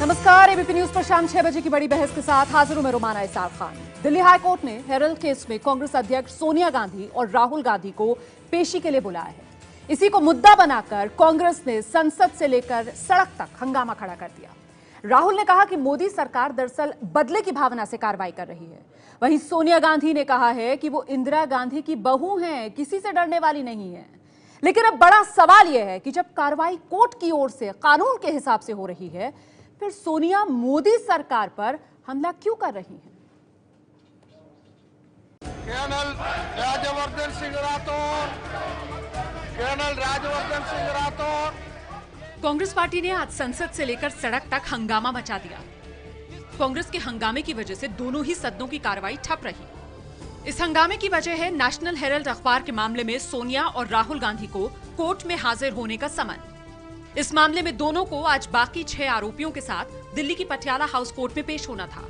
नमस्कार, ABP news पर शाम 6 बजे की बड़ी बहस के साथ हाजिर हूं मैं रोमाना इसाफ खान। दिल्ली हाई कोर्ट ने हेरल्ड केस में कांग्रेस अध्यक्ष सोनिया गांधी और राहुल गांधी को पेशी के लिए बुलाया है। इसी को मुद्दा बनाकर कांग्रेस ने संसद से लेकर सड़क तक हंगामा खड़ा कर दिया। राहुल ने कहा कि मोदी सरकार दरअसल बदले की भावना से कार्रवाई कर रही है। वहीं सोनिया गांधी ने कहा है कि वो इंदिरा गांधी की बहू हैं, किसी से डरने वाली नहीं है। लेकिन अब बड़ा सवाल यह है कि जब कार्रवाई कोर्ट की ओर से कानून के हिसाब से हो रही है, फिर सोनिया मोदी सरकार पर हमला क्यों कर रही हैं? कर्नल राज्यवर्धन सिंह राठौर। कांग्रेस पार्टी ने आज संसद से लेकर सड़क तक हंगामा मचा दिया। कांग्रेस के हंगामे की वजह से दोनों ही सदनों की कार्रवाई ठप रही। इस हंगामे की वजह है नेशनल हेरल्ड अखबार के मामले में सोनिया और राहुल गांधी को कोर्ट में हाजिर होने का समन। इस मामले में दोनों को आज बाकी 6 आरोपियों के साथ दिल्ली की पटियाला हाउस कोर्ट में पेश होना था,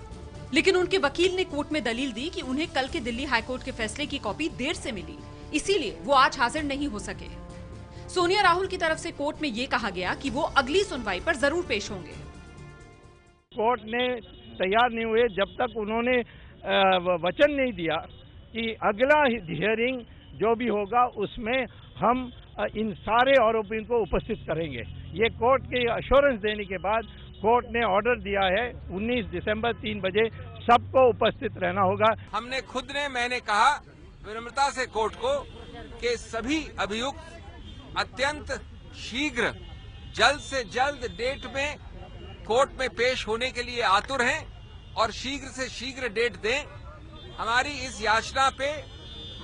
लेकिन उनके वकील ने कोर्ट में दलील दी कि उन्हें कल के दिल्ली हाईकोर्ट के फैसले की कॉपी देर से मिली, इसीलिए वो आज हाजिर नहीं हो सके। सोनिया राहुल की तरफ से कोर्ट में ये कहा गया कि वो अगली सुनवाई पर जरूर पेश होंगे। कोर्ट ने तैयार नहीं हुए जब तक उन्होंने वचन नहीं दिया कि अगला हियरिंग जो भी होगा उसमें हम इन सारे आरोपियों को उपस्थित करेंगे। ये कोर्ट के अश्योरेंस देने के बाद कोर्ट ने ऑर्डर दिया है 19 दिसंबर 3 बजे सबको उपस्थित रहना होगा। मैंने कहा विनम्रता से कोर्ट को कि सभी अभियुक्त अत्यंत शीघ्र जल्द से जल्द डेट में कोर्ट में पेश होने के लिए आतुर हैं और शीघ्र से शीघ्र डेट दें। हमारी इस याचना पे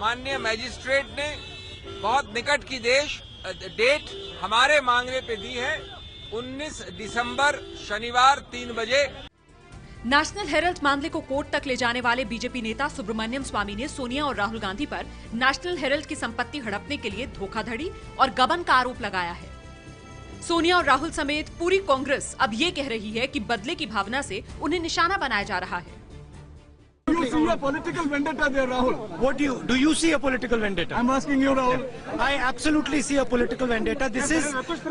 माननीय मैजिस्ट्रेट ने बहुत निकट की डेट हमारे मांगने पे दी है 19 दिसंबर शनिवार 3 बजे। नेशनल हेरल्ड मामले को कोर्ट तक ले जाने वाले बीजेपी नेता सुब्रमण्यम स्वामी ने सोनिया और राहुल गांधी पर नेशनल हेरल्ड की संपत्ति हड़पने के लिए धोखाधड़ी और गबन का आरोप लगाया है। सोनिया और राहुल समेत पूरी कांग्रेस अब ये कह रही है कि बदले की भावना से उन्हें निशाना बनाया जा रहा है। You see a political vendetta there, Rahul? What do you see a political vendetta? I'm asking you, Rahul. I absolutely see a political vendetta. This is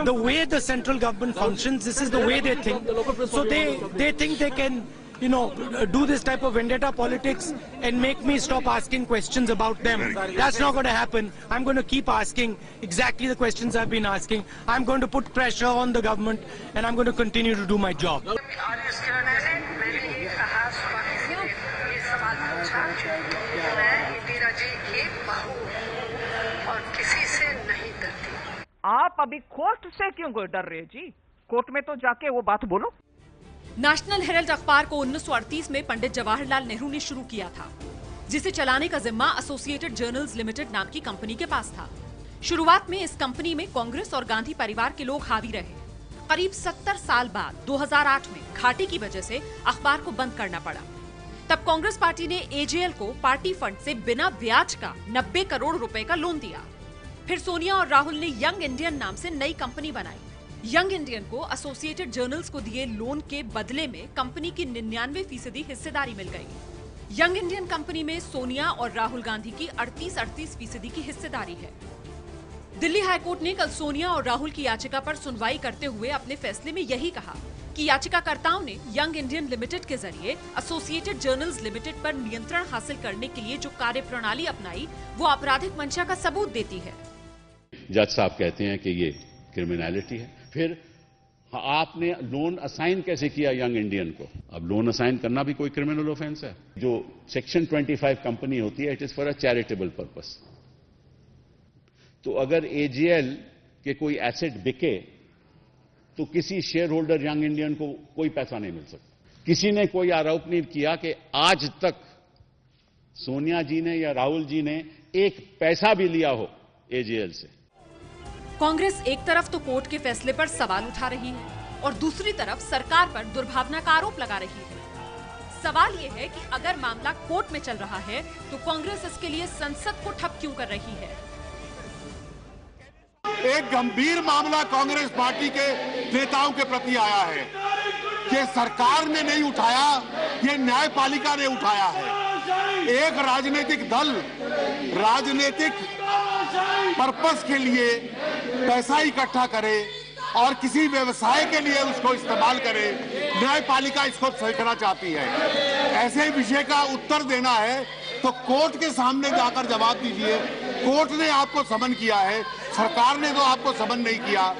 the way the central government functions. This is the way they think. So they think they can, do this type of vendetta politics and make me stop asking questions about them. That's not going to happen. I'm going to keep asking exactly the questions I've been asking. I'm going to put pressure on the government and I'm going to continue to do my job. आप अभी court से क्यों डर रहे जी? Court में तो जाके वो बात बोलो। नेशनल हेरल्ड अखबार को 1938 में पंडित जवाहरलाल नेहरू ने शुरू किया था, जिसे चलाने का जिम्मा एसोसिएटेड जर्नल्स लिमिटेड नाम की कंपनी के पास था। शुरुआत में इस कंपनी में कांग्रेस और गांधी परिवार के लोग हावी रहे। करीब 70 साल बाद 2008 में घाटे की वजह से अखबार को बंद करना पड़ा। तब कांग्रेस पार्टी ने एजेएल को पार्टी फंड से बिना ब्याज का 90 करोड़ रुपए का लोन दिया। फिर सोनिया और राहुल ने यंग इंडियन नाम से नई कंपनी बनाई। यंग इंडियन को एसोसिएटेड जर्नल्स को दिए लोन के बदले में कंपनी की 99% हिस्सेदारी मिल गई। यंग इंडियन कंपनी में सोनिया और राहुल गांधी की 38% की हिस्सेदारी है। दिल्ली हाईकोर्ट ने कल सोनिया और राहुल की याचिका पर सुनवाई करते हुए अपने फैसले में यही कहा कि याचिकाकर्ताओं ने यंग इंडियन लिमिटेड के जरिए एसोसिएटेड जर्नल्स लिमिटेड पर नियंत्रण हासिल करने के लिए जो कार्यप्रणाली अपनाई, वो आपराधिक मंशा का सबूत देती है। जज साहब कहते हैं कि ये क्रिमिनलिटी है। फिर आपने लोन असाइन कैसे किया यंग इंडियन को? अब लोन असाइन करना भी कोई क्रिमिनल ऑफेंस है? जो सेक्शन 25 कंपनी होती है, it is for a charitable purpose. तो अगर एजीएल के कोई एसेट बिके तो किसी शेयर होल्डर यंग इंडियन को कोई पैसा नहीं मिल सकता। किसी ने कोई आरोप नहीं किया कि आज तक सोनिया जी ने या राहुल जी ने एक पैसा भी लिया हो एजीएल से। कांग्रेस एक तरफ तो कोर्ट के फैसले पर सवाल उठा रही है और दूसरी तरफ सरकार पर दुर्भावना का आरोप लगा रही है। सवाल ये है कि अगर मामला कोर्ट में चल रहा है तो कांग्रेस इसके लिए संसद को ठप क्यों कर रही है? एक गंभीर मामला कांग्रेस पार्टी के नेताओं के प्रति आया है। ये सरकार ने नहीं उठाया, ये न्यायपालिका ने उठाया है। एक राजनीतिक दल राजनीतिक पर्पस के लिए पैसा इकट्ठा करे और किसी व्यवसाय के लिए उसको इस्तेमाल करे न्यायपालिका इसको स्वीकारना चाहती है। ऐसे विषय का उत्तर देना है तो कोर्ट के सामने जाकर जवाब दीजिए। कोर्ट ने आपको समन किया है, सरकार ने तो आपको समन नहीं किया।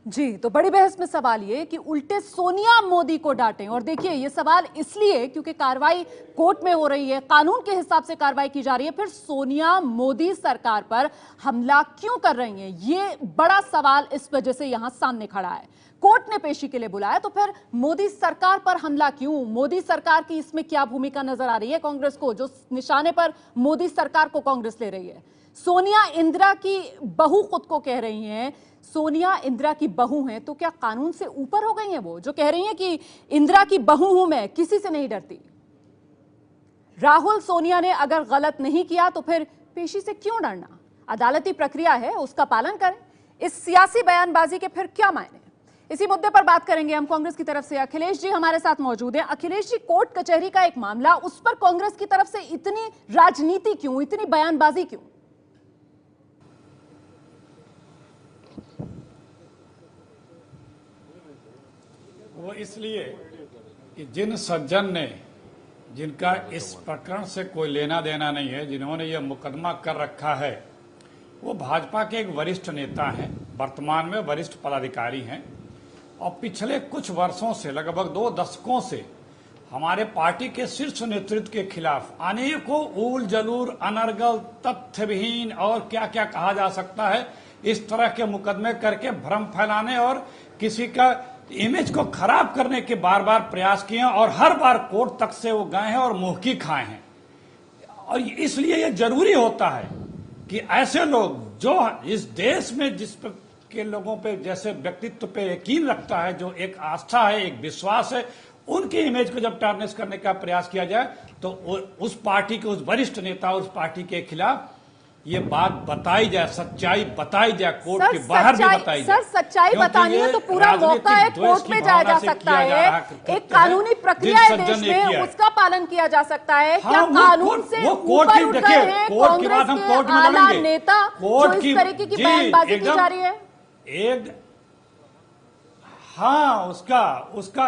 जी, तो बड़ी बहस में सवाल ये कि उल्टे सोनिया मोदी को डांटें। और देखिए, ये सवाल इसलिए क्योंकि कार्रवाई कोर्ट में हो रही है, कानून के हिसाब से कार्रवाई की जा रही है, फिर सोनिया मोदी सरकार पर हमला क्यों कर रही हैं, ये बड़ा सवाल इस वजह से यहां सामने खड़ा है। कोर्ट ने पेशी के लिए बुलाया तो फिर मोदी सरकार पर हमला क्यों? मोदी सरकार की इसमें क्या भूमिका नजर आ रही है कांग्रेस को, जो निशाने पर मोदी सरकार को कांग्रेस ले रही है? सोनिया इंदिरा की बहू खुद को कह रही हैं, सोनिया इंदिरा की बहू हैं, तो क्या कानून से ऊपर हो गई हैं वो, जो कह रही हैं कि इंदिरा की बहू हूं मैं, किसी से नहीं डरती? राहुल सोनिया ने अगर गलत नहीं किया तो फिर पेशी से क्यों डरना? अदालती प्रक्रिया है, उसका पालन करें। इस सियासी बयानबाजी के फिर क्या मायने? इसी मुद्दे पर बात करेंगे हम कांग्रेस की तरफ से। अखिलेश जी हमारे साथ मौजूद हैं। अखिलेश जी, कोर्ट कचहरी का एक मामला, उस पर कांग्रेस की तरफ से इतनी राजनीति क्यों, इतनी बयानबाजी क्यों? वो इसलिए कि जिन सज्जन ने, जिनका इस प्रकरण से कोई लेना देना नहीं है, जिन्होंने ये मुकदमा कर रखा है, वो भाजपा के एक वरिष्ठ नेता हैं, वर्तमान में वरिष्ठ पदाधिकारी हैं, और पिछले कुछ वर्षों से, लगभग 2 दशकों से हमारे पार्टी के शीर्ष नेतृत्व के खिलाफ अनेकों ऊल जलूर, अनर्गल, तथ्यविहीन और क्या क्या कहा जा सकता है, इस तरह के मुकदमे करके भ्रम फैलाने और किसी का इमेज को खराब करने के बार बार प्रयास किए और हर बार कोर्ट तक से वो गए हैं और मुहकी खाए हैं। और इसलिए ये जरूरी होता है कि ऐसे लोग जो इस देश में जिस के लोगों पे, जैसे व्यक्तित्व पे यकीन रखता है, जो एक आस्था है, एक विश्वास है, उनकी इमेज को जब टार्निश करने का प्रयास किया जाए तो उस पार्टी के, उस वरिष्ठ नेता, उस पार्टी के खिलाफ ये बात बताई जाए, सच्चाई बताई जाए, कोर्ट के बाहर भी बताई जाए। सर, सच्चाई बतानी है तो पूरा मौका है, कोर्ट में जाया जा सकता है, एक कानूनी प्रक्रिया है देश में, उसका पालन किया जा सकता है। क्या कानून से ऊपर उठ गए हैं कांग्रेस के आला नेता जो इस तरीके की बयानबाजी की जा रही है? हाँ, उसका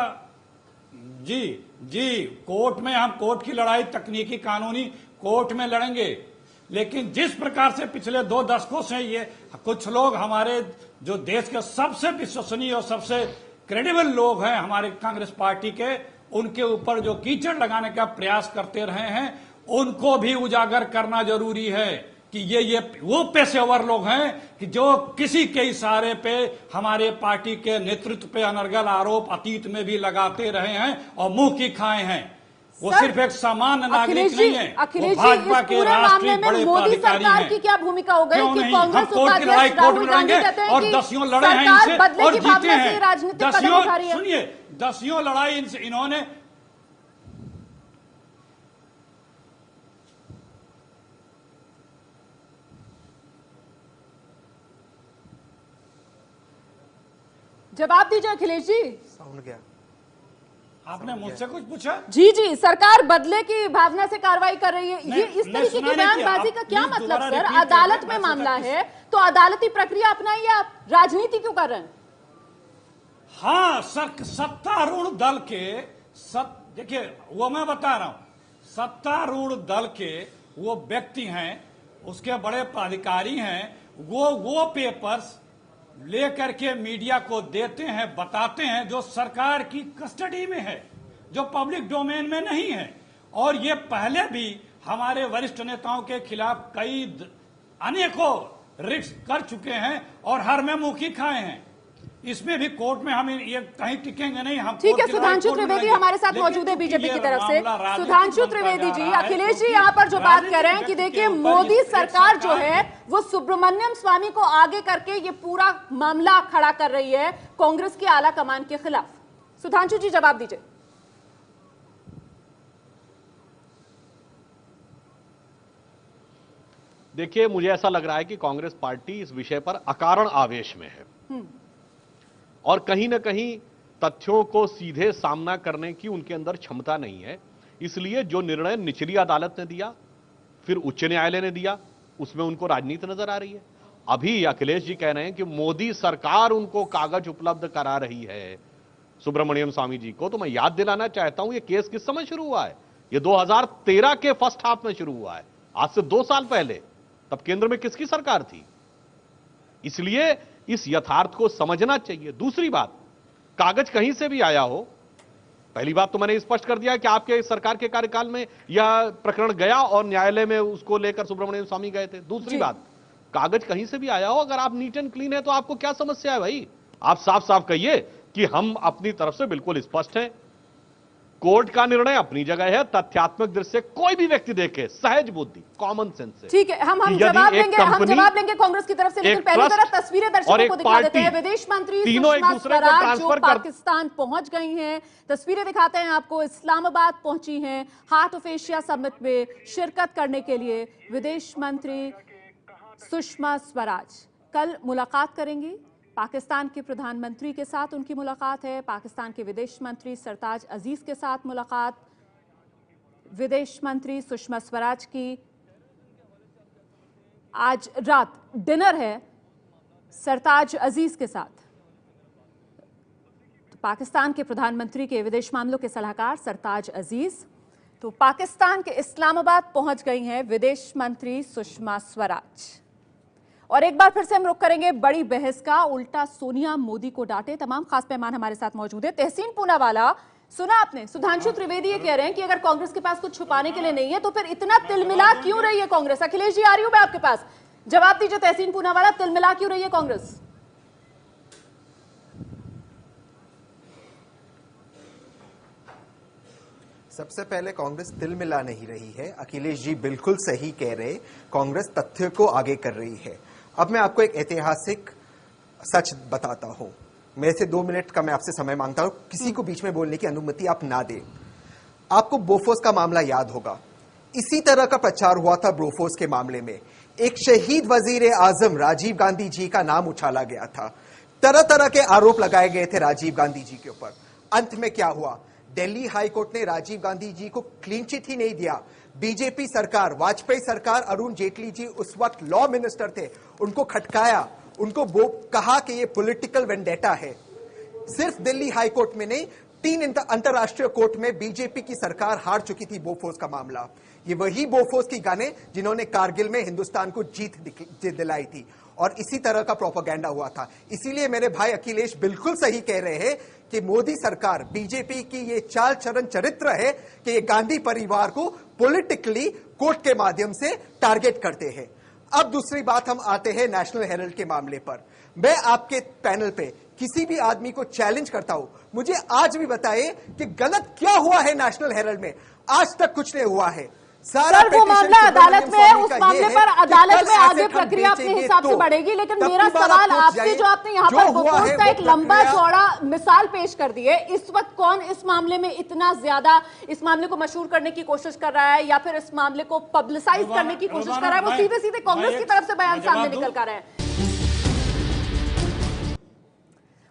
जी कोर्ट में, हम कोर्ट की लड़ाई तकनीकी कानूनी कोर्ट में लड़ेंगे, लेकिन जिस प्रकार से पिछले 2 दशकों से ये कुछ लोग, हमारे जो देश के सबसे विश्वसनीय और सबसे क्रेडिबल लोग हैं हमारे कांग्रेस पार्टी के, उनके ऊपर जो कीचड़ लगाने का प्रयास करते रहे हैं, उनको भी उजागर करना जरूरी है कि ये वो पेशेवर लोग हैं कि जो किसी के इशारे पे हमारे पार्टी के नेतृत्व पे अनर्गल आरोप अतीत में भी लगाते रहे हैं और मुंह की खाए हैं। वो सिर्फ एक सामान्य नागरिक नहीं है, वो भाजपा के राष्ट्रीय बड़े पदाधिकारी हैं। की क्या भूमिका हो गई कि कांग्रेस कोर्ट की लड़ाई कोर्ट में लड़ेंगे और दसियों लड़े हैं इनसे और जीते हैं। दसियों, सुनिए, दसियों लड़ाई इनसे, इन्होंने जवाब दीजिए अखिलेश जी। साउंड गया। आपने मुझसे कुछ पूछा? जी, सरकार बदले की भावना से कार्रवाई कर रही है। ये इस तरीके की बयानबाजी का क्या मतलब सर? अदालत में मामला है तो अदालती प्रक्रिया अपनाइए, आप राजनीति क्यों कर रहे हैं? हाँ सर, सत्तारूढ़ दल के देखिए, वो मैं बता रहा हूं, सत्तारूढ़ दल के वो व्यक्ति हैं, उसके बड़े पदाधिकारी हैं, वो पेपर्स लेकर के मीडिया को देते हैं, बताते हैं, जो सरकार की कस्टडी में है, जो पब्लिक डोमेन में नहीं है। और ये पहले भी हमारे वरिष्ठ नेताओं के खिलाफ कई अनेकों रिट्स कर चुके हैं और हर में मुखी खाए हैं। इसमें भी कोर्ट में हम ये कहीं टिकेंगे नहीं। हम ठीक है, सुधांशु त्रिवेदी हमारे साथ मौजूद है बीजेपी की तरफ से। सुधांशु त्रिवेदी जी, अखिलेश जी यहाँ पर जो बात कर रहे हैं कि देखिए मोदी सरकार जो है वो सुब्रमण्यम स्वामी को आगे करके ये पूरा मामला खड़ा कर रही है कांग्रेस की आला कमान के खिलाफ। सुधांशु जी जवाब दीजिए। देखिए, मुझे ऐसा लग रहा है कि कांग्रेस पार्टी इस विषय पर अकारण आवेश में है और कहीं ना कहीं तथ्यों को सीधे सामना करने की उनके अंदर क्षमता नहीं है। इसलिए जो निर्णय निचली अदालत ने दिया, फिर उच्च न्यायालय ने दिया, उसमें उनको राजनीति नजर आ रही है। अभी अखिलेश जी कह रहे हैं कि मोदी सरकार उनको कागज उपलब्ध करा रही है, सुब्रमण्यम स्वामी जी को, तो मैं याद दिलाना चाहता हूं ये केस किस समय शुरू हुआ है। ये 2013 के फर्स्ट हाफ में शुरू हुआ है, आज से 2 साल पहले। तब केंद्र में किसकी सरकार थी? इसलिए इस यथार्थ को समझना चाहिए। दूसरी बात, कागज कहीं से भी आया हो, पहली बात तो मैंने स्पष्ट कर दिया कि आपके सरकार के कार्यकाल में यह प्रकरण गया और न्यायालय में उसको लेकर सुब्रमण्यम स्वामी गए थे। दूसरी बात, कागज कहीं से भी आया हो, अगर आप नीट एंड क्लीन है तो आपको क्या समस्या है भाई? आप साफ साफ कहिए कि हम अपनी तरफ से बिल्कुल स्पष्ट हैं, कोर्ट का निर्णय अपनी जगह है, तथ्यात्मक दृष्टि से कोई भी व्यक्ति देखे, सहज बुद्धि, कॉमन सेंस से। ठीक है, हम जवाब लेंगे कांग्रेस की तरफ से, लेकिन पहली तरफ तस्वीरें दर्शकों को दिखा देते हैं। विदेश मंत्री सुषमा स्वराज जो पाकिस्तान पहुंच गई हैं, तस्वीरें दिखाते हैं आपको। इस्लामाबाद पहुंची हैं हार्ट ऑफ एशिया समिट में शिरकत करने के लिए। विदेश मंत्री सुषमा स्वराज कल मुलाकात करेंगी पाकिस्तान के प्रधानमंत्री के साथ, उनकी मुलाकात है। पाकिस्तान के विदेश मंत्री सरताज अजीज के साथ मुलाकात। विदेश मंत्री सुषमा स्वराज की आज रात डिनर है सरताज अजीज के साथ। तो पाकिस्तान के प्रधानमंत्री के विदेश मामलों के सलाहकार सरताज अजीज, तो पाकिस्तान के इस्लामाबाद पहुंच गई हैं विदेश मंत्री सुषमा स्वराज। और एक बार फिर से हम रुख करेंगे बड़ी बहस का। उल्टा सोनिया मोदी को डांटे, तमाम खास मेहमान हमारे साथ मौजूद है। तहसीन पूनावाला, सुना आपने, सुधांशु त्रिवेदी ये कह रहे हैं कि अगर कांग्रेस के पास कुछ छुपाने के लिए नहीं है तो फिर इतना तिलमिला क्यों रही है कांग्रेस? अखिलेश जी आ रही हूं मैं आपके पास, जवाब दीजिए तहसीन पूनावाला, तिलमिला क्यों रही है कांग्रेस? सबसे पहले कांग्रेस तिलमिला नहीं रही है। अखिलेश जी बिल्कुल सही कह रहे, कांग्रेस तथ्य को आगे कर रही है। अब मैं आपको एक ऐतिहासिक सच बताता हूं। मेरे से 2 मिनट का मैं आपसे समय मांगता हूं, किसी को बीच में बोलने की अनुमति आप ना दें। आपको बोफोर्स का मामला याद होगा, इसी तरह का प्रचार हुआ था बोफोर्स के मामले में। एक शहीद वजीर आजम राजीव गांधी जी का नाम उछाला गया था, तरह तरह के आरोप लगाए गए थे राजीव गांधी जी के ऊपर। अंत में क्या हुआ? दिल्ली हाईकोर्ट ने राजीव गांधी जी को क्लीन चिट ही नहीं दिया। बीजेपी सरकार, वाजपेयी सरकार, अरुण जेटली जी उस वक्त लॉ मिनिस्टर थे, उनको खटकाया, उनको वो कहा कि ये पॉलिटिकल वेंडेटा है। सिर्फ दिल्ली हाईकोर्ट में नहीं, 3 अंतरराष्ट्रीय कोर्ट में बीजेपी की सरकार हार चुकी थी बोफोर्स का मामला। ये वही बोफोर्स की गाने जिन्होंने कारगिल में हिंदुस्तान को जीत दिलाई थी, और इसी तरह का प्रोपेगेंडा हुआ था। इसीलिए मेरे भाई अखिलेश बिल्कुल सही कह रहे हैं कि मोदी सरकार, बीजेपी की ये चाल चरण चरित्र है कि ये गांधी परिवार को पॉलिटिकली कोर्ट के माध्यम से टारगेट करते हैं। अब दूसरी बात, हम आते हैं नेशनल हेराल्ड के मामले पर। मैं आपके पैनल पे किसी भी आदमी को चैलेंज करता हूं, मुझे आज भी बताइए कि गलत क्या हुआ है नेशनल हेराल्ड में। आज तक कुछ नहीं हुआ है। सर वो मामला अदालत में है, उस मामले पर अदालत में आगे प्रक्रिया अपने हिसाब से बढ़ेगी। लेकिन मेरा सवाल आपसे, जो आपने यहाँ पर बोफोर्स का एक लंबा चौड़ा मिसाल पेश कर दी है, इस वक्त कौन इस मामले में इतना ज्यादा इस मामले को मशहूर करने की कोशिश कर रहा है या फिर इस मामले को पब्लिसाइज करने की कोशिश कर रहा है? वो सीधे सीधे कांग्रेस की तरफ से बयान सामने निकल कर रहे हैं।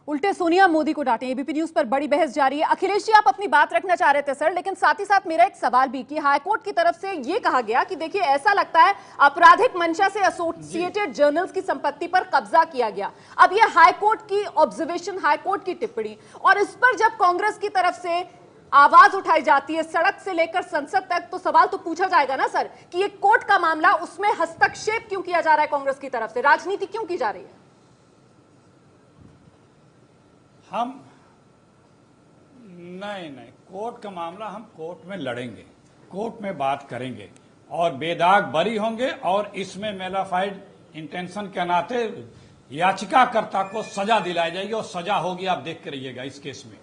उल्टे सोनिया मोदी को डांटे, एबीपी न्यूज पर बड़ी बहस जारी है। अखिलेश जी आप अपनी बात रखना चाह रहे थे सर, लेकिन साथ ही साथ मेरा एक सवाल भी कि हाईकोर्ट की तरफ से यह कहा गया कि देखिए ऐसा लगता है आपराधिक मंशा से एसोसिएटेड जर्नल्स की संपत्ति पर कब्जा किया गया। अब यह हाईकोर्ट की ऑब्जर्वेशन, हाईकोर्ट की टिप्पणी, और इस पर जब कांग्रेस की तरफ से आवाज उठाई जाती है सड़क से लेकर संसद तक, तो सवाल तो पूछा जाएगा ना सर कि ये कोर्ट का मामला, उसमें हस्तक्षेप क्यों किया जा रहा है कांग्रेस की तरफ से, राजनीति क्यों की जा रही है? हम नहीं, कोर्ट का मामला हम कोर्ट में लड़ेंगे, कोर्ट में बात करेंगे और बेदाग बरी होंगे, और इसमें मेलाफाइड इंटेंशन के नाते याचिकाकर्ता को सजा दिलाई जाएगी और सजा होगी, आप देख के रहिएगा। इस केस में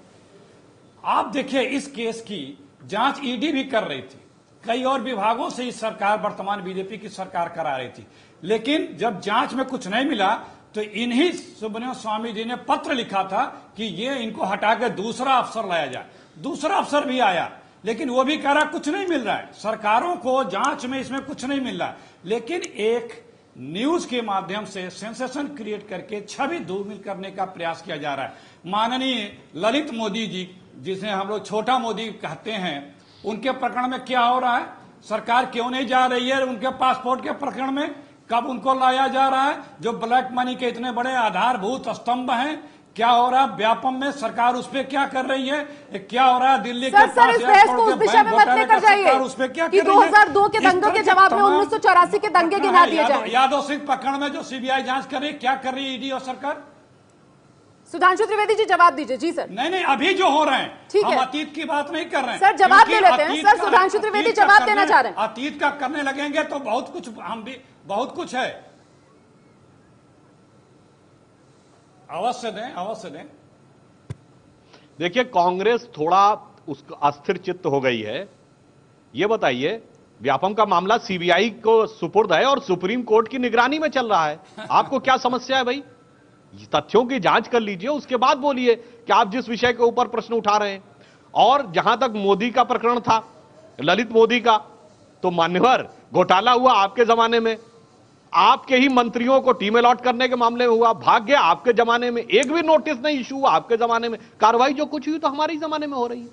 आप देखिए, इस केस की जांच ईडी भी कर रही थी, कई और विभागों से इस सरकार, वर्तमान बीजेपी की सरकार करा रही थी, लेकिन जब जांच में कुछ नहीं मिला तो इन्हीं सुब्रमण्यम स्वामी जी ने पत्र लिखा था कि ये इनको हटा के दूसरा अफसर लाया जाए। दूसरा अफसर भी आया, लेकिन वो भी कह रहा कुछ नहीं मिल रहा है, सरकारों को जांच में इसमें कुछ नहीं मिल रहा है। लेकिन एक न्यूज के माध्यम से सेंसेशन क्रिएट करके छवि धूमिल करने का प्रयास किया जा रहा है। माननीय ललित मोदी जी, जिसे हम लोग छोटा मोदी कहते हैं, उनके प्रकरण में क्या हो रहा है? सरकार क्यों नहीं जा रही है उनके पासपोर्ट के प्रकरण में? कब उनको लाया जा रहा है? जो ब्लैक मनी के इतने बड़े आधारभूत स्तंभ हैं, क्या हो रहा है व्यापम में, सरकार उस पर क्या कर रही है, क्या हो रहा है दिल्ली के सर इस बहस को उस दिशा में मत लेकर जाइए उस पर क्या कि 2002 के दंगे के जवाब में 1984 के दंगे गिना दिए जाए। यादव सिंह प्रकरण में जो सीबीआई जांच कर रही है, क्या कर रही है ईडी और सरकार? सुधांशु त्रिवेदी जी जवाब दीजिए। जी सर। नहीं अभी जो हो रहे हैं, ठीक है, हम अतीत की बात नहीं कर रहे हैं सर, जवाब दे लेते हैं। सर सुधांशु त्रिवेदी जवाब देना चाह रहे हैं। अतीत का करने लगेंगे तो बहुत कुछ, हम भी बहुत कुछ है। अवश्य दें। देखिए, कांग्रेस थोड़ा उसका अस्थिर चित्त हो गई है। यह बताइए, व्यापम का मामला सीबीआई को सुपुर्द है और सुप्रीम कोर्ट की निगरानी में चल रहा है। आपको क्या समस्या है भाई? तथ्यों की जांच कर लीजिए, उसके बाद बोलिए कि आप जिस विषय के ऊपर प्रश्न उठा रहे हैं। और जहां तक मोदी का प्रकरण था, ललित मोदी का, तो मान्यवर घोटाला हुआ आपके जमाने में, आपके ही मंत्रियों को टीम अलॉट करने के मामले में हुआ, भाग्य आपके जमाने में, एक भी नोटिस नहीं इशू हुआ आपके जमाने में, कार्रवाई जो कुछ हुई तो हमारे जमाने में हो रही है।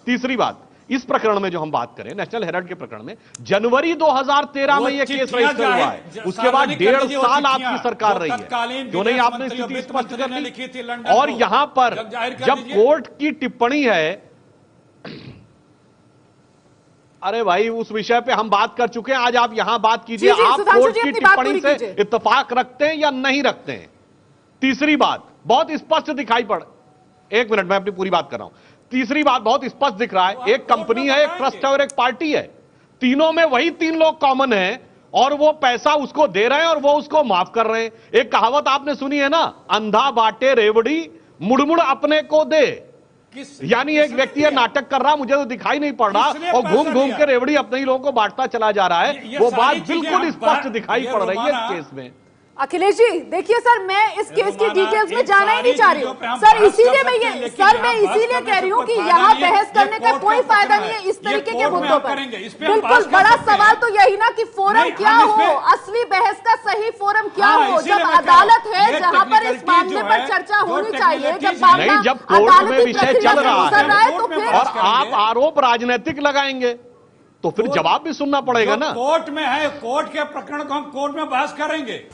तीसरी बात, इस प्रकरण में जो हम बात करें, नेशनल हेराल्ड के प्रकरण में, जनवरी 2013 में यह केस रजिस्टर हुआ है, उसके बाद 1.5 साल आपकी सरकार रही है, जो नहीं आपने स्थिति स्पष्ट कर ली। और यहां पर जब कोर्ट की टिप्पणी है, अरे भाई उस विषय पे हम बात कर चुके हैं, आज आप यहां बात कीजिए। आप कोर्ट की टिप्पणी से इत्तेफाक रखते हैं या नहीं रखते हैं? तीसरी बात बहुत स्पष्ट दिखाई पड़, एक मिनट मैं अपनी पूरी बात कर रहा हूं। तीसरी बात बहुत स्पष्ट दिख रहा है, एक कंपनी है, एक ट्रस्ट है और एक पार्टी है, तीनों में वही 3 लोग कॉमन हैं और वो पैसा उसको दे रहे हैं और वो उसको माफ कर रहे हैं। एक कहावत आपने सुनी है ना, अंधा बाटे रेवड़ी मुड़मुड़ अपने को दे। यानी एक व्यक्ति है नाटक कर रहा, मुझे तो दिखाई नहीं पड़ रहा, और घूम घूम के रेवड़ी अपने ही लोगों को बांटता चला जा रहा है। वो बात बिल्कुल स्पष्ट दिखाई पड़ रही है इस केस में। अखिलेश जी देखिए सर, मैं इस केस की डिटेल्स में जाना ही नहीं चाह रही हूँ सर, इसीलिए मैं इसीलिए कह रही हूँ कि यहाँ बहस करने का कोई फायदा नहीं है इस तरीके के मुद्दों पर। बिल्कुल, बड़ा सवाल तो यही ना कि फोरम क्या हो, असली बहस का सही फोरम क्या हो, जब अदालत है जहाँ पर इस मामले पर चर्चा होनी चाहिए, जब कोर्ट में विषय चल रहा है तो फिर और आप आरोप राजनीतिक लगाएंगे तो फिर जवाब भी सुनना पड़ेगा ना। कोर्ट में है, कोर्ट के प्रकरण को हम कोर्ट में बहस करेंगे।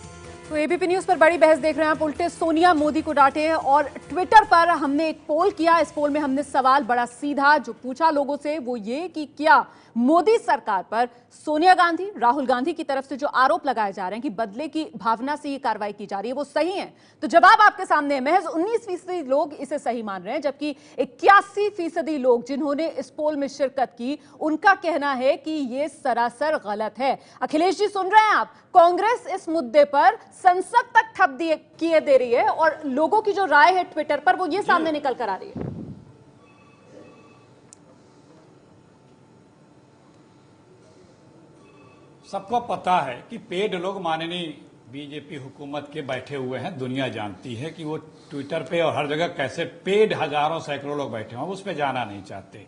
तो एबीपी न्यूज पर बड़ी बहस देख रहे हैं आप। उल्टे सोनिया मोदी को डांटे और ट्विटर पर हमने एक पोल किया। इस पोल में हमने सवाल बड़ा सीधा जो पूछा लोगों से वो ये कि क्या मोदी सरकार पर सोनिया गांधी, राहुल गांधी की तरफ से जो आरोप लगाए जा रहे हैं कि बदले की भावना से ये कार्रवाई की जा रही है वो सही है? तो जवाब आपके सामने है। महज 19% लोग इसे सही मान रहे हैं, जबकि 81% लोग जिन्होंने इस पोल में शिरकत की उनका कहना है कि ये सरासर गलत है। अखिलेश जी सुन रहे हैं आप, कांग्रेस इस मुद्दे पर संसद तक ठप किए दे रही है और लोगों की जो राय है ट्विटर पर वो ये सामने निकल कर आ रही है। सबको पता है कि पेड लोग माननीय बीजेपी हुकूमत के बैठे हुए हैं, दुनिया जानती है कि वो ट्विटर पे और हर जगह कैसे पेड हजारों सैकड़ों लोग बैठे हैं, उस पर जाना नहीं चाहते,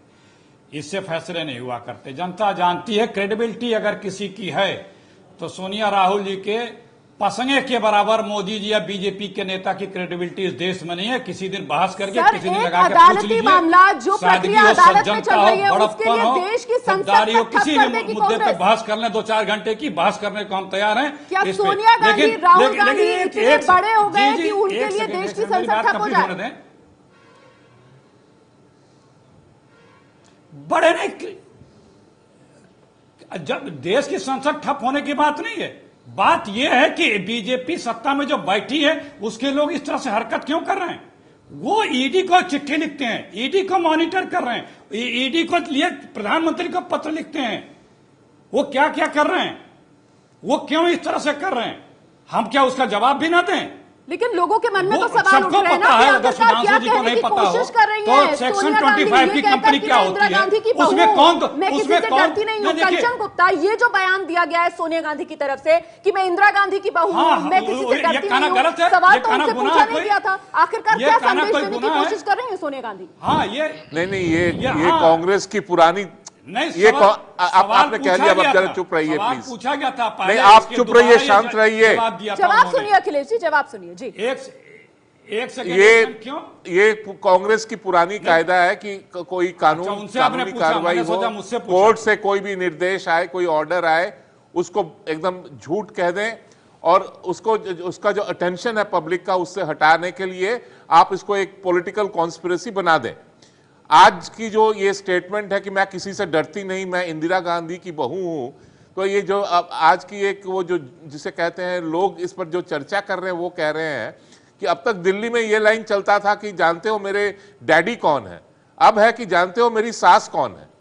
इससे फैसले नहीं हुआ करते। जनता जानती है क्रेडिबिलिटी अगर किसी की है तो सोनिया राहुल जी के पसंगे के बराबर मोदी जी या बीजेपी के नेता की क्रेडिबिलिटी इस देश में नहीं है। किसी दिन बहस करके किसी दिन लगा के पूछ लीजिए, मामला जो प्रक्रिया अदालत में चल रही है उसके लिए देश की संसद हो, किसी भी मुद्दे पे बहस कर लें 2-4 घंटे की बहस करने को हम तैयार हैं। क्या सोनिया गांधी, राहुल गांधी इतने बड़े हो गए कि उनके लिए देश की संसद ठप हो जाए? बड़े नहीं, जब देश की संसद ठप होने की बात नहीं है, बात यह है कि बीजेपी सत्ता में जो बैठी है उसके लोग इस तरह से हरकत क्यों कर रहे हैं। वो ईडी को चिट्ठी लिखते हैं, ईडी को मॉनिटर कर रहे हैं, ईडी को लिए प्रधानमंत्री को पत्र लिखते हैं, वो क्या क्या कर रहे हैं, वो क्यों इस तरह से कर रहे हैं, हम क्या उसका जवाब भी ना दें? लेकिन लोगों के मन में तो सवाल उठ रहे हैं ना कि अगर सुधांशु जी को नहीं पता हो तो सेक्शन 25 की कंपनी क्या होती है, उसमें कौन तो मैं किसी से डरती नहीं हूँ। कंचन गुप्ता, ये जो बयान दिया गया है सोनिया गांधी की तरफ से कि मैं इंदिरा गांधी की बहू हूँ, मैं किसी से डरती नहीं हूँ, सवाल तो उनसे पूछा नहीं गया था। आखिरकार क्या संदेश देने की कोशिश कर रही है सोनिया गांधी? हाँ, ये नहीं, ये कांग्रेस की पुरानी नहीं, ये आपने कह दिया, अब जरा चुप रहिए प्लीज। पूछा गया था, नहीं आप चुप रहिए, शांत रहिए। जवाब सुनिए अखिलेश जी, जवाब सुनिए जी। एक सेकंड, क्यों? ये कांग्रेस की पुरानी कायदा है कि कोई कानूनी कार्रवाई हो, कोर्ट से कोई भी निर्देश आए, कोई ऑर्डर आए, उसको एकदम झूठ कह दें और उसका जो अटेंशन है पब्लिक का उससे हटाने के लिए आप इसको एक पॉलिटिकल कॉन्स्पिरेसी बना दें। आज की जो ये स्टेटमेंट है कि मैं किसी से डरती नहीं, मैं इंदिरा गांधी की बहू हूं, तो ये जो आज की एक वो जो जिसे कहते हैं लोग इस पर जो चर्चा कर रहे हैं वो कह रहे हैं कि अब तक दिल्ली में ये लाइन चलता था कि जानते हो मेरे डैडी कौन है, अब है कि जानते हो मेरी सास कौन है।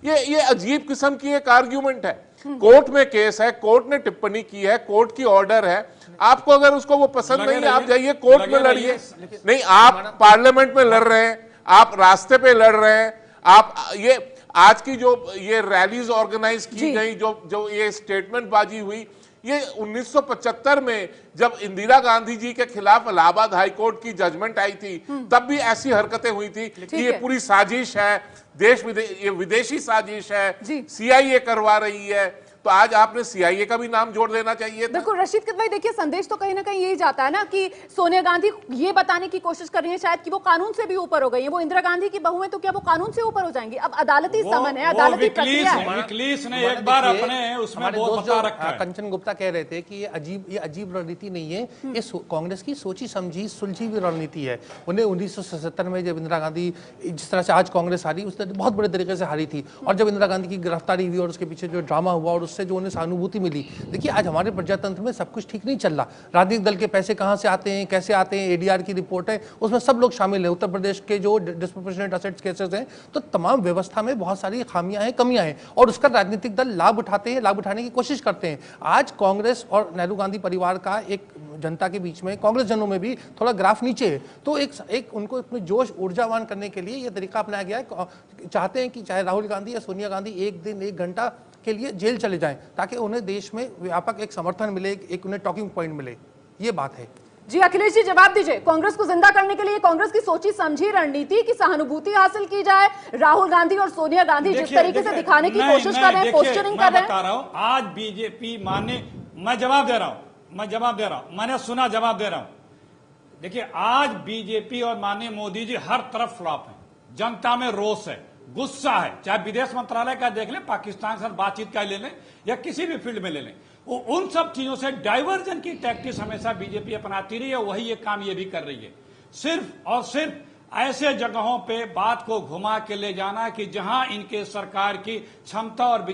ये अजीब किस्म की एक आर्ग्यूमेंट है। कोर्ट में केस है, कोर्ट ने टिप्पणी की है, कोर्ट की ऑर्डर है, आपको अगर उसको वो पसंद नहीं है आप जाइए कोर्ट में लड़िए। नहीं, आप पार्लियामेंट में लड़ रहे हैं, आप रास्ते पे लड़ रहे हैं, आप ये आज की जो ये रैलीज ऑर्गेनाइज की गई, जो ये स्टेटमेंट बाजी हुई, ये 1975 में जब इंदिरा गांधी जी के खिलाफ इलाहाबाद हाईकोर्ट की जजमेंट आई थी तब भी ऐसी हरकतें हुई थी कि ये पूरी साजिश है, ये विदेशी साजिश है, सीआईए करवा रही है। तो आज आपने सीआईए का भी नाम जोड़ देना चाहिए था। बिल्कुल रशीद किदवई, देखिए संदेश तो कहीं ना कहीं यही जाता है ना कि सोनिया गांधी ये बताने की कोशिश कर रही है शायद कि वो कानून से भी ऊपर हो गई है, वो इंदिरा गांधी की बहू है, तो क्या वो कानून से ऊपर हो जाएंगी? अब अदालती समन है, अदालती प्रक्रिया है। विजिलेंस ने एक बार अपने उसमें बहुत बता रखा है। कंचन गुप्ता कह रहे थे कि ये अजीब रणनीति नहीं है, ये कांग्रेस की सोची समझी सुलझी हुई रणनीति है। उन्हें 1977 में जब इंदिरा गांधी जिस तरह से आज कांग्रेस हारी, उस बहुत बड़े तरीके से हारी थी, और जब इंदिरा गांधी की गिरफ्तारी हुई और उसके पीछे जो ड्रामा हुआ और उससे जो उन्हें सहानुभूति मिली। देखिए आज हमारे प्रजातंत्र में सब कुछ ठीक नहीं चल रहा, राजनीतिक दल के पैसे कहां से आते हैं, कैसे आते हैं, एडीआर की रिपोर्ट है, उसमें सब लोग शामिल हैं, उत्तर प्रदेश के जो डिस्प्रोपोर्शनेट असेट्स केसेस हैं, तो तमाम व्यवस्था में बहुत सारी खामियां हैं, कमियां हैं, और उसका राजनीतिक दल लाभ उठाते हैं, लाभ उठाने की कोशिश करते हैं। आज कांग्रेस और नेहरू गांधी परिवार का एक जनता के बीच में, कांग्रेस जनों में भी थोड़ा ग्राफ नीचे है, तो एक उनको अपने जोश ऊर्जावान करने के लिए यह तरीका अपनाया गया है। चाहते हैं कि चाहे राहुल गांधी या सोनिया गांधी एक दिन एक घंटा के लिए जेल चले जाएं ताकि उन्हें देश में व्यापक एक समर्थन मिले, एक उन्हें टॉकिंग पॉइंट मिले। ये बात है। जी अखिलेश जी जवाब दीजिए, कांग्रेस को जिंदा करने के लिए कांग्रेस की सोची समझी रणनीति की सहानुभूति हासिल की जाए, राहुल गांधी और सोनिया गांधी जिस तरीके से दिखाने की कोशिश कर रहे हैं, पोस्चरिंग कर रहे हैं। आज बीजेपी माने, मैं जवाब दे रहा हूं, मैंने सुना, जवाब दे रहा हूं। देखिए आज बीजेपी और माननीय मोदी जी हर तरफ फ्लॉप है, जनता में रोष है, गुस्सा है, चाहे विदेश मंत्रालय का देख लें, पाकिस्तान के साथ बातचीत का ले लें या किसी भी फील्ड में ले लें, वो उन सब चीजों से डाइवर्जन की टैक्टिक्स हमेशा बीजेपी अपनाती रही है। वही ये काम ये भी कर रही है, सिर्फ और सिर्फ ऐसे जगहों पे बात को घुमा के ले जाना कि जहां इनके सरकार की क्षमता और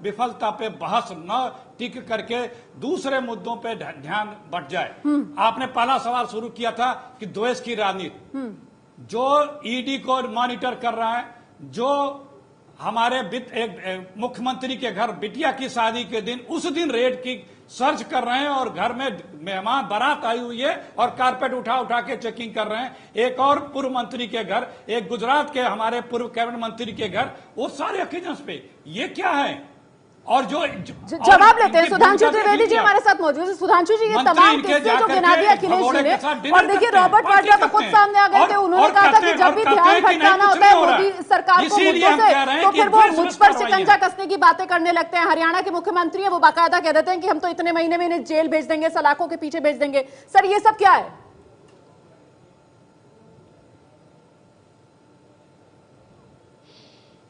विफलता पे बहस न टिक करके दूसरे मुद्दों पे ध्यान बट जाए। आपने पहला सवाल शुरू किया था कि द्वेष की राजनीति, जो ईडी को मॉनिटर कर रहा है, जो हमारे एक मुख्यमंत्री के घर बिटिया की शादी के दिन उस दिन रेड की सर्च कर रहे हैं और घर में मेहमान बारात आई हुई है और कारपेट उठा उठा के चेकिंग कर रहे हैं। एक और पूर्व मंत्री के घर, एक गुजरात के हमारे पूर्व कैबिनेट मंत्री के घर, वो सारे ओकेजन्स पे ये क्या है? और जो जवाब लेते हैं सुधांशु त्रिवेदी जी हमारे साथ मौजूद है। सुधांशु जी ये तमाम किस्से जो गिना दिया अखिलेश जी ने, और देखिए रॉबर्ट वाड्रा तो खुद सामने आ गए थे, उन्होंने कहा था कि जब भी ध्यान भटकाना होता है मोदी सरकार को मुद्दों से, तो फिर वो मुझ पर शिकंजा कसने की बातें करने लगते हैं। हरियाणा के मुख्यमंत्री है, वो बाकायदा कह देते हैं कि हम तो इतने महीने में इन्हें जेल भेज देंगे, सलाखों के पीछे भेज देंगे। सर ये सब क्या है?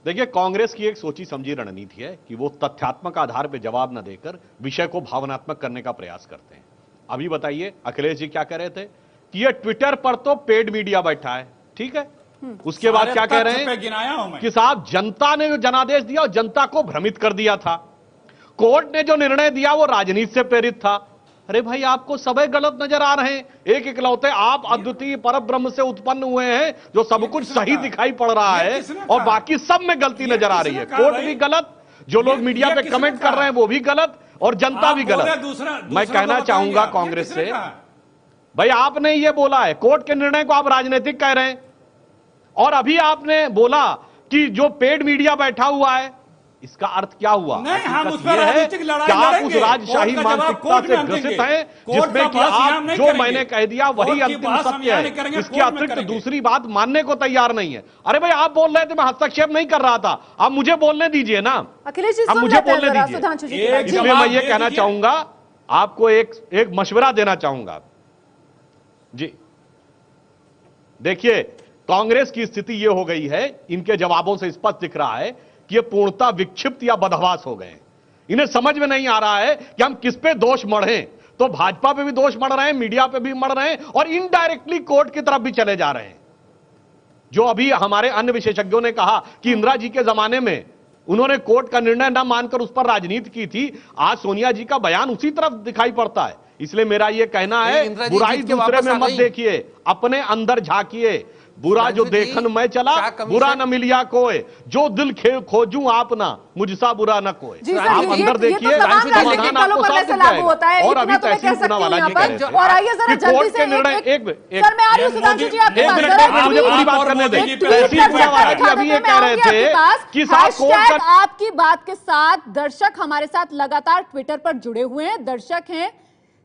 देखिए कांग्रेस की एक सोची समझी रणनीति है कि वो तथ्यात्मक आधार पर जवाब न देकर विषय को भावनात्मक करने का प्रयास करते हैं। अभी बताइए अखिलेश जी क्या कह रहे थे कि ये ट्विटर पर तो पेड मीडिया बैठा है, ठीक है, उसके बाद क्या कह रहे हैं कि साहब जनता ने जो जनादेश दिया और जनता को भ्रमित कर दिया था, कोर्ट ने जो निर्णय दिया वो राजनीति से प्रेरित था। अरे भाई आपको सबे गलत नजर आ रहे हैं, एक इकलौते आप अद्वितीय परब्रह्म से उत्पन्न हुए हैं जो सब कुछ सही दिखाई पड़ रहा है और बाकी सब में गलती नजर आ रही है। कोर्ट भी गलत, जो लोग मीडिया पे कमेंट कर रहे हैं वो भी गलत और जनता भी गलत। मैं कहना चाहूंगा कांग्रेस से, भाई आपने ये बोला है कोर्ट के निर्णय को आप राजनीतिक कह रहे हैं, और अभी आपने बोला कि जो पेड मीडिया बैठा हुआ है, इसका अर्थ क्या हुआ? नहीं, हम उस पर राजनीतिक लड़ाई क्या आप उस राजशाही मानसिकता से ग्रसित हैं जिसमें कि आप जो मैंने कह दिया वही अंतिम सत्य है, इसके अतिरिक्त दूसरी बात मानने को तैयार नहीं है? अरे भाई आप बोल रहे थे, मैं हस्तक्षेप नहीं कर रहा था, आप मुझे बोलने दीजिए ना, आप मुझे बोलने दीजिए। इसलिए मैं ये कहना चाहूंगा, आपको एक मशवरा देना चाहूंगा जी। देखिए कांग्रेस की स्थिति यह हो गई है, इनके जवाबों से स्पष्ट दिख रहा है कि ये पूर्णतः विक्षिप्त या बदहवास हो गए। इन्हें समझ में नहीं आ रहा है कि हम किस पे दोष मढ़ें। तो भाजपा पे भी दोष मढ़ रहे हैं, मीडिया पे भी मढ़ रहे हैं और इनडायरेक्टली कोर्ट की तरफ भी चले जा रहे हैं। जो अभी हमारे अन्य विशेषज्ञों ने कहा कि इंदिरा जी के जमाने में उन्होंने कोर्ट का निर्णय न मानकर उस पर राजनीति की थी, आज सोनिया जी का बयान उसी तरफ दिखाई पड़ता है। इसलिए मेरा यह कहना है, बुराई दूसरे में मत देखिए, अपने अंदर झांकिए। बुरा जो देखन मैं चला, बुरा न मिलिया कोई, जो दिल खोजूं आप ना, मुझसा बुरा न कोई। आप अंदर देखिए, समाधान आपको साफ दिख जाएगा। और अभी तहसील पूनावाला जी कह रहे थे और आइए जरा जल्दी से सर मैं आ रही हूं सुधांशु जी, आपके पास मुझे पूरी बात करने दें। तहसील पूनावाला जी अभी ये कह रहे थे कि आपकी बात के साथ दर्शक हमारे साथ लगातार ट्विटर पर जुड़े हुए हैं। दर्शक हैं,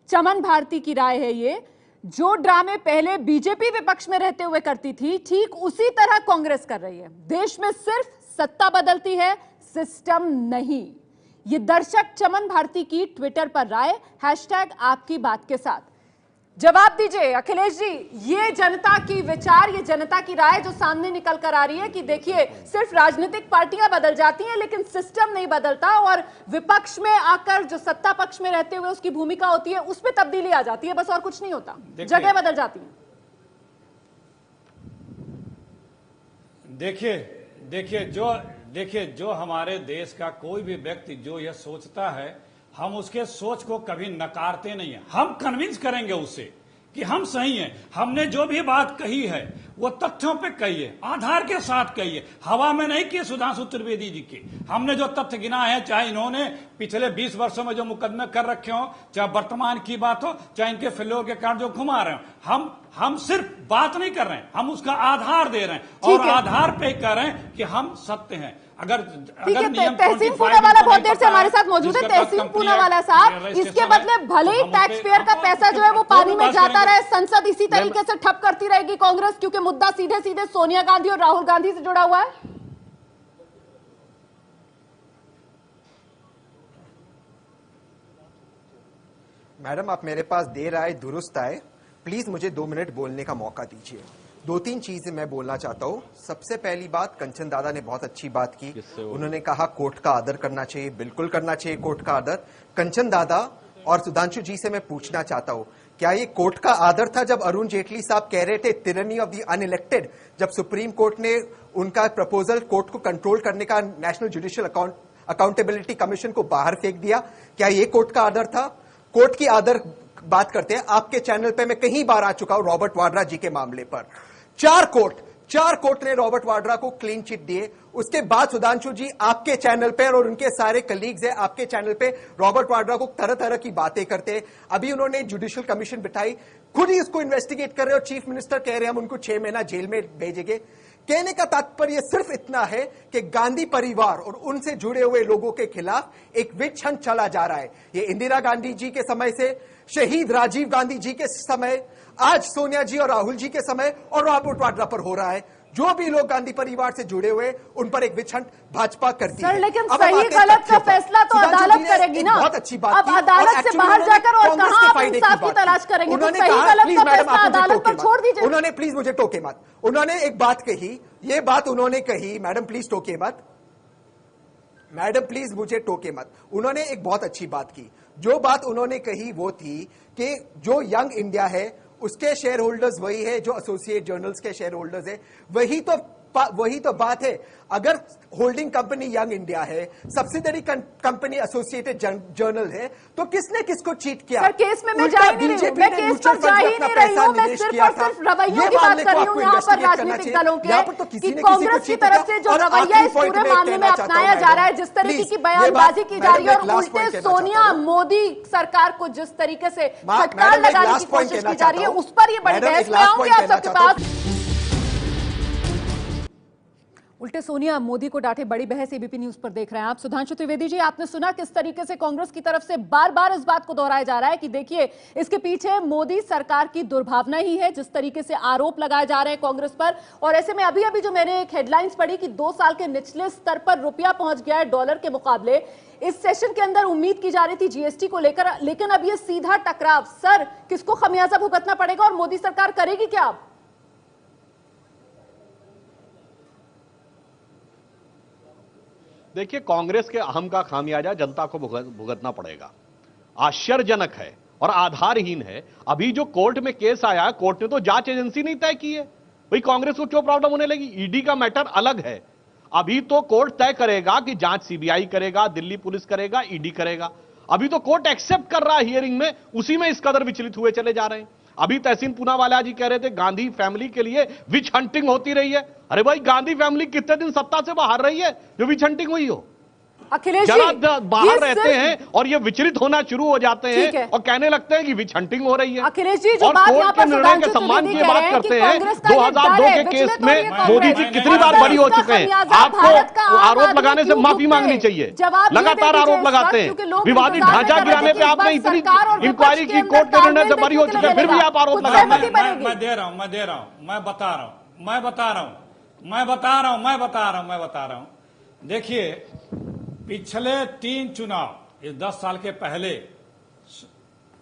चमन भारती की राय है ये, जो ड्रामे पहले बीजेपी विपक्ष में रहते हुए करती थी, ठीक उसी तरह कांग्रेस कर रही है। देश में सिर्फ सत्ता बदलती है, सिस्टम नहीं। ये दर्शक चमन भारती की ट्विटर पर राय, हैशटैग आपकी बात के साथ। जवाब दीजिए अखिलेश जी, ये जनता की विचार, ये जनता की राय जो सामने निकल कर आ रही है कि देखिए सिर्फ राजनीतिक पार्टियां बदल जाती हैं लेकिन सिस्टम नहीं बदलता, और विपक्ष में आकर जो सत्ता पक्ष में रहते हुए उसकी भूमिका होती है उसमें तब्दीली आ जाती है, बस और कुछ नहीं होता, जगह बदल जाती है। देखिए जो हमारे देश का कोई भी व्यक्ति जो यह सोचता है, हम उसके सोच को कभी नकारते नहीं है। हम कन्विंस करेंगे उसे कि हम सही हैं। हमने जो भी बात कही है वो तथ्यों पे कही है, आधार के साथ कही है, हवा में नहीं की सुधांशु त्रिवेदी जी की। हमने जो तथ्य गिनाए हैं, चाहे इन्होंने पिछले 20 वर्षों में जो मुकदमे कर रखे हो, चाहे वर्तमान की बात हो, चाहे इनके फिल्मों के कारण जो घुमा रहे हो, हम सिर्फ बात नहीं कर रहे हैं, हम उसका आधार दे रहे हैं और आधार पे कह रहे हैं कि हम सत्य हैं। अगर तहसीन पूनावाला बहुत देर से हमारे साथ मौजूद है। तहसीन पूनावाला साहब, इसके बदले भले ही टैक्स पेयर का पैसा जो है वो पानी में जाता रहे, संसद इसी तरीके से ठप करती रहेगी कांग्रेस, क्योंकि मुद्दा सीधे सीधे सोनिया गांधी और राहुल गांधी से जुड़ा हुआ है। मैडम, आप मेरे पास देर आए दुरुस्त आए, प्लीज मुझे 2 मिनट बोलने का मौका दीजिए। 2-3 चीजें मैं बोलना चाहता हूं। सबसे पहली बात, कंचन दादा ने बहुत अच्छी बात की, उन्होंने कहा कोर्ट का आदर करना चाहिए, बिल्कुल करना चाहिए कोर्ट का आदर। कंचन दादा और सुधांशु जी से मैं पूछना चाहता हूं, क्या ये कोर्ट का आदर था जब अरुण जेटली साहब कह रहे थे टिरनी ऑफ द अनइलेक्टेड, जब सुप्रीम कोर्ट ने उनका प्रपोजल कोर्ट को कंट्रोल करने का नेशनल जुडिशियल अकाउंटेबिलिटी कमीशन को बाहर फेंक दिया? क्या ये कोर्ट का आदर था? कोर्ट की आदर बात करते हैं, आपके चैनल पे मैं कई बार आ चुका हूं रॉबर्ट वाड्रा जी के मामले पर। 4 कोर्ट ने रॉबर्ट वाड्रा को क्लीन चिट दिए। उसके बाद सुधांशु जी आपके चैनल पे और उनके सारे कलीग्स हैं आपके चैनल पे रॉबर्ट वाड्रा को तरह तरह की बातें करते हैं। अभी उन्होंने जुडिशियल कमीशन बिठाई, खुद ही उसको इन्वेस्टिगेट कर रहे हो, चीफ मिनिस्टर कह रहे हैं हम उनको 6 महीना जेल में भेजेंगे। कहने का तात्पर्य सिर्फ इतना है कि गांधी परिवार और उनसे जुड़े हुए लोगों के खिलाफ एक विच हंट चला जा रहा है। ये इंदिरा गांधी जी के समय से, शहीद राजीव गांधी जी के समय, आज सोनिया जी और राहुल जी के समय और रॉबर्ट वाड्रा पर हो रहा है। जो भी लोग गांधी परिवार से जुड़े हुए उन पर एक विच हंट भाजपा करती है। लेकिन सही गलत का फैसला तो अदालत करेगी ना। बहुत अच्छी बात अब अदालत से बाहर जाकर और कहां आप इंसाफ की तलाश करेंगे? तो सही गलत का फैसला अदालत पर छोड़ दीजिए। उन्होंने, प्लीज मुझे टोके मत, उन्होंने एक बात कही, ये बात उन्होंने कही, मैडम प्लीज टोके मत, मैडम प्लीज मुझे टोके मत। उन्होंने एक बहुत अच्छी बात की, जो बात उन्होंने कही वो थी कि जो यंग इंडिया है उसके शेयर होल्डर्स वही है जो एसोसिएट जर्नल्स के शेयर होल्डर्स है। वही तो बात है। अगर होल्डिंग कंपनी यंग इंडिया है, सब्सिडरी कंपनी एसोसिएटेड जर्नल है, तो किसने किसको चीट किया? सर, केस में मैं जा ही नहीं रही हूं, मैं केस पर जा ही नहीं रही हूं, मैं सिर्फ और सिर्फ रवैयों की बात कर रही हूं यहाँ पर राजनीतिक दलों के, कि कांग्रेस की तरफ से जो रवैया इस पूरे मामले में अपनाया जा रहा है, जिस तरीके की बयानबाजी की जा रही है और उल्टे सोनिया मोदी सरकार को जिस तरीके से फटकार लगाने की कोशिश की जा रही है, उस पर ये बड़ी बहस में आऊंगी आप सबके पास। उल्टे सोनिया मोदी को डांटे, बड़ी बहस एबीपी न्यूज पर देख रहे हैं आप। सुधांशु त्रिवेदी जी, आपने सुना किस तरीके से कांग्रेस की तरफ से बार बार इस बात को दोहराया जा रहा है कि देखिए इसके पीछे मोदी सरकार की दुर्भावना ही है, जिस तरीके से आरोप लगाए जा रहे हैं कांग्रेस पर। और ऐसे में अभी अभी जो मैंने एक हेडलाइंस पढ़ी कि 2 साल के निचले स्तर पर रुपया पहुंच गया है डॉलर के मुकाबले। इस सेशन के अंदर उम्मीद की जा रही थी जीएसटी को लेकर, लेकिन अब ये सीधा टकराव। सर, किसको खमियाजा भुगतना पड़ेगा और मोदी सरकार करेगी क्या अब? देखिए, कांग्रेस के अहम का खामियाजा जनता को भुगतना पड़ेगा। आश्चर्यजनक है और आधारहीन है। अभी जो कोर्ट में केस आया, कोर्ट ने तो जांच एजेंसी नहीं तय की है, भाई कांग्रेस को क्यों प्रॉब्लम होने लगी? ईडी का मैटर अलग है। अभी तो कोर्ट तय करेगा कि जांच सीबीआई करेगा, दिल्ली पुलिस करेगा, ईडी करेगा। अभी तो कोर्ट एक्सेप्ट कर रहा है हियरिंग में, उसी में इस कदर विचलित हुए चले जा रहे हैं। अभी तहसीन पूनावाला जी कह रहे थे गांधी फैमिली के लिए विच हंटिंग होती रही है। अरे भाई, गांधी फैमिली कितने दिन सत्ता से बाहर रही है जो विच हंटिंग हुई हो? अखिलेश जरा बाहर रहते हैं और ये विचलित होना शुरू हो जाते हैं और कहने लगते हैं कि विच हंटिंग हो रही है। अखिलेश जी, जो और बात कोर्ट के निर्णय के सम्मान की बात करते हैं। 2002 के केस में मोदी जी कितनी बार बरी हो चुके हैं। आपको आरोप लगाने से माफी मांगनी चाहिए। लगातार आरोप लगाते हैं। विवादित ढांचा गिराने पे आपने इतनी इंक्वायरी की, कोर्ट के निर्णय से बरी हो चुके हैं, फिर भी आप आरोप लगाते हैं। मैं बता रहा हूं। देखिए, पिछले 3 चुनाव, इस 10 साल के पहले,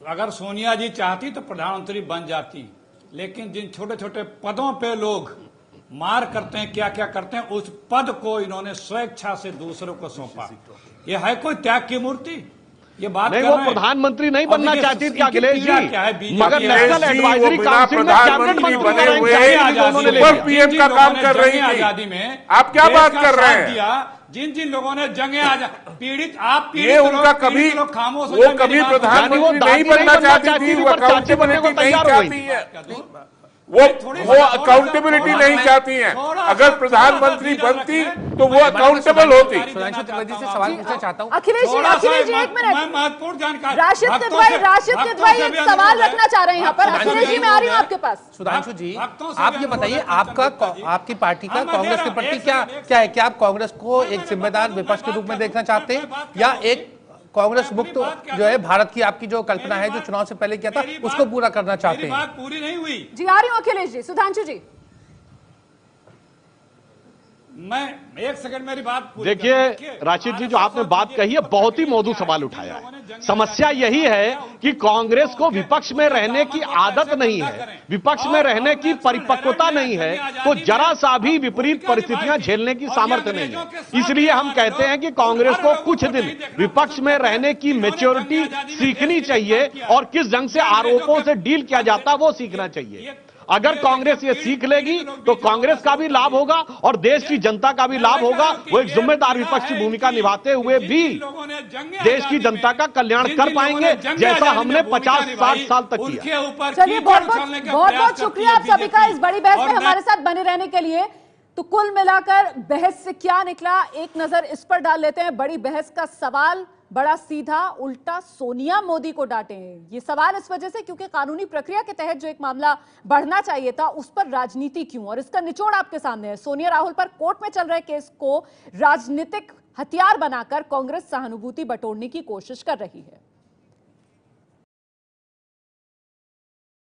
अगर सोनिया जी चाहती तो प्रधानमंत्री बन जाती, लेकिन जिन छोटे छोटे पदों पे लोग मार करते हैं, क्या क्या करते हैं, उस पद को इन्होंने स्वेच्छा से दूसरों को सौंपा। ये है कोई त्याग की मूर्ति? ये बात नहीं, वो प्रधानमंत्री नहीं बनना चाहती थी अखिलेश जी, मगर नेशनल एडवाइजरी काउंसिल में कैबिनेट मंत्री बने हुए पीएम का काम कर रही थी। आजादी में आप क्या बात कर रहे हैं? जिन लोगों ने जंगे पीड़ित, आप ये उनका कभी, वो कभी प्रधानमंत्री नहीं बनना चाहती थी, वो अकाउंटेबिलिटी नहीं चाहती है, वो अकाउंटेबिलिटी नहीं चाहती हैं। अगर प्रधानमंत्री बनती तो वो अकाउंटेबल होती। सुधांशु त्रिवेदी से सवाल पूछना चाहता हूँ। अखिलेश जी, एक मिनट, महत्वपूर्ण जानकारी। राशिद किदवाई एक सवाल रखना चाह रहे हैं यहाँ पर। अखिलेश जी, मैं आ रही हूँ आपके पास। सुधांशु जी, आप ये बताइए, आपकी पार्टी का कांग्रेस के प्रति क्या है? क्या आप कांग्रेस को एक जिम्मेदार विपक्ष के रूप में देखना चाहते हैं, या एक कांग्रेस मुक्त जो है भारत की आपकी जो कल्पना है, जो चुनाव से पहले किया था, उसको पूरा करना चाहते हैं? बात पूरी नहीं हुई जी। आ रही हूँ अखिलेश जी। सुधांशु जी, मैं 1 सेकंड, मेरी बात देखिए राशिद जी, जो आपने बात कही है, बहुत ही मौजूद सवाल उठाया है। समस्या यही है कि कांग्रेस को विपक्ष में रहने की आदत नहीं है, विपक्ष में रहने की परिपक्वता नहीं है, तो जरा सा भी विपरीत परिस्थितियां झेलने की सामर्थ्य नहीं है। इसलिए हम कहते हैं कि कांग्रेस को कुछ दिन विपक्ष में रहने की मैच्योरिटी सीखनी चाहिए और किस ढंग से आरोपों से डील किया जाता है वो सीखना चाहिए। अगर कांग्रेस ये सीख लेगी तो कांग्रेस का भी लाभ होगा और देश की जनता का भी लाभ होगा। वो एक जिम्मेदार विपक्ष की भूमिका निभाते हुए भी देश की जनता का कल्याण कर पाएंगे, जैसा हमने 50-60 साल तक किया। चलिए, बहुत शुक्रिया आप सभी का इस बड़ी बहस में हमारे साथ बने रहने के लिए। तो कुल मिलाकर बहस से क्या निकला, एक नजर इस पर डाल लेते हैं। बड़ी बहस का सवाल बड़ा सीधा, उल्टा सोनिया मोदी को डांटे। ये सवाल इस वजह से क्योंकि कानूनी प्रक्रिया के तहत जो एक मामला बढ़ना चाहिए था, उस पर राजनीति क्यों? और इसका निचोड़ आपके सामने है। सोनिया राहुल पर कोर्ट में चल रहे केस को राजनीतिक हथियार बनाकर कांग्रेस सहानुभूति बटोरने की कोशिश कर रही है।